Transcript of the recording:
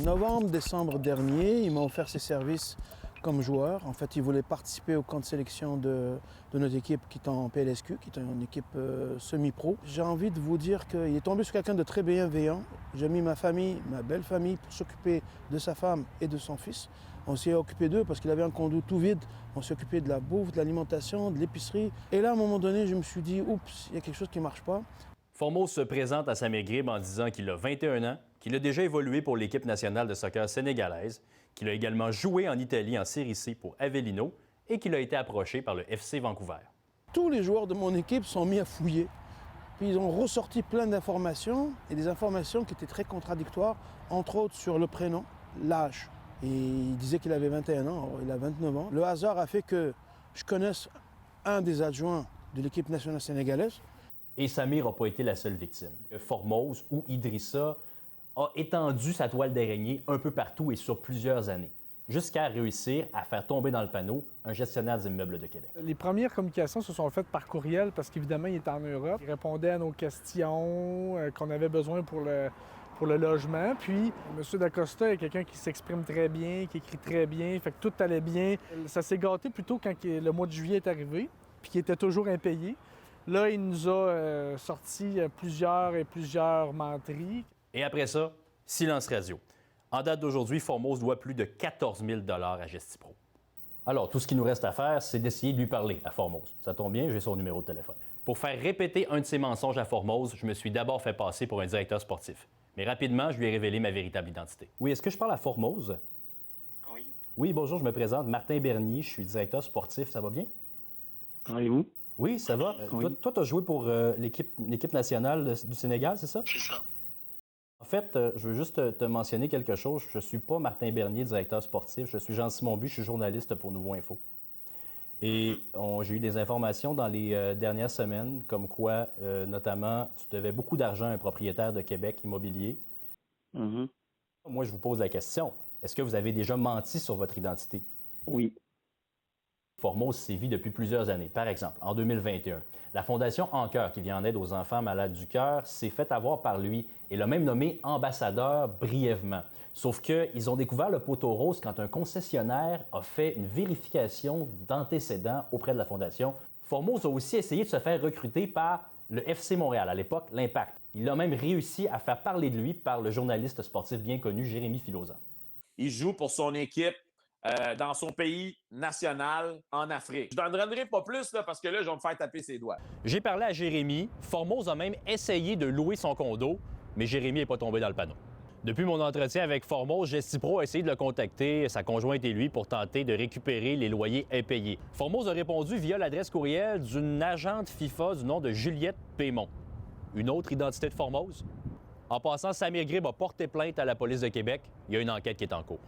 Novembre-décembre dernier, il m'a offert ses services comme joueur. En fait, il voulait participer au camp de sélection de notre équipe qui est en PLSQ, qui est une équipe semi-pro. J'ai envie de vous dire qu'il est tombé sur quelqu'un de très bienveillant. J'ai mis ma famille, ma belle famille, pour s'occuper de sa femme et de son fils. On s'est occupé d'eux parce qu'il avait un condo tout vide. On s'est occupé de la bouffe, de l'alimentation, de l'épicerie. Et là, à un moment donné, je me suis dit, oups, il y a quelque chose qui ne marche pas. Formose se présente à Samir Grib en disant qu'il a 21 ans, qu'il a déjà évolué pour l'équipe nationale de soccer sénégalaise, qu'il a également joué en Italie en Série C pour Avellino et qu'il a été approché par le FC Vancouver. Tous les joueurs de mon équipe sont mis à fouiller. Puis ils ont ressorti plein d'informations, et des informations qui étaient très contradictoires, entre autres sur le prénom, l'âge. Et il disait qu'il avait 21 ans, il a 29 ans. Le hasard a fait que je connaisse un des adjoints de l'équipe nationale sénégalaise. Et Samir n'a pas été la seule victime. Formose ou Idrissa a étendu sa toile d'araignée un peu partout et sur plusieurs années, jusqu'à réussir à faire tomber dans le panneau un gestionnaire d'immeubles de Québec. Les premières communications se sont faites par courriel parce qu'évidemment, il était en Europe. Il répondait à nos questions qu'on avait besoin pour le logement. Puis, M. Dacosta est quelqu'un qui s'exprime très bien, qui écrit très bien, fait que tout allait bien. Ça s'est gâté plutôt quand le mois de juillet est arrivé, puis qu'il était toujours impayé. Là, il nous a sorti plusieurs menteries. Et après ça, silence radio. En date d'aujourd'hui, Formose doit plus de 14 000 à Gestipro. Alors, tout ce qu'il nous reste à faire, c'est d'essayer de lui parler à Formose. Ça tombe bien, j'ai son numéro de téléphone. Pour faire répéter un de ses mensonges à Formose, je me suis d'abord fait passer pour un directeur sportif. Mais rapidement, je lui ai révélé ma véritable identité. Oui, est-ce que je parle à Formose? Oui. Oui, bonjour, je me présente. Martin Bernier, je suis directeur sportif. Ça va bien? Et vous? Oui, ça va. Oui. Toi, tu as joué pour l'équipe nationale du Sénégal, c'est ça? C'est ça. En fait, je veux juste te mentionner quelque chose. Je ne suis pas Martin Bernier, directeur sportif. Je suis Jean-Simon Buis, je suis journaliste pour Nouveau Info. Et j'ai eu des informations dans les dernières semaines, comme quoi, notamment, tu devais beaucoup d'argent à un propriétaire de Québec immobilier. Moi, je vous pose la question. Est-ce que vous avez déjà menti sur votre identité? Oui. Formose sévit depuis plusieurs années. Par exemple, en 2021, la Fondation En Cœur, qui vient en aide aux enfants malades du cœur, s'est fait avoir par lui et l'a même nommé ambassadeur brièvement. Sauf qu'ils ont découvert le poteau rose quand un concessionnaire a fait une vérification d'antécédents auprès de la Fondation. Formose a aussi essayé de se faire recruter par le FC Montréal, à l'époque, l'Impact. Il a même réussi à faire parler de lui par le journaliste sportif bien connu Jérémy Filosa. Il joue pour son équipe dans son pays national en Afrique. Je n'en donnerai pas plus là, parce que là, je vais me faire taper ses doigts. J'ai parlé à Jérémy. Formose a même essayé de louer son condo, mais Jérémy n'est pas tombé dans le panneau. Depuis mon entretien avec Formose, Gestipro a essayé de le contacter, sa conjointe et lui, pour tenter de récupérer les loyers impayés. Formose a répondu via l'adresse courriel d'une agente FIFA du nom de Juliette Pémont. Une autre identité de Formose? En passant, Samir Grib a porté plainte à la police de Québec. Il y a une enquête qui est en cours.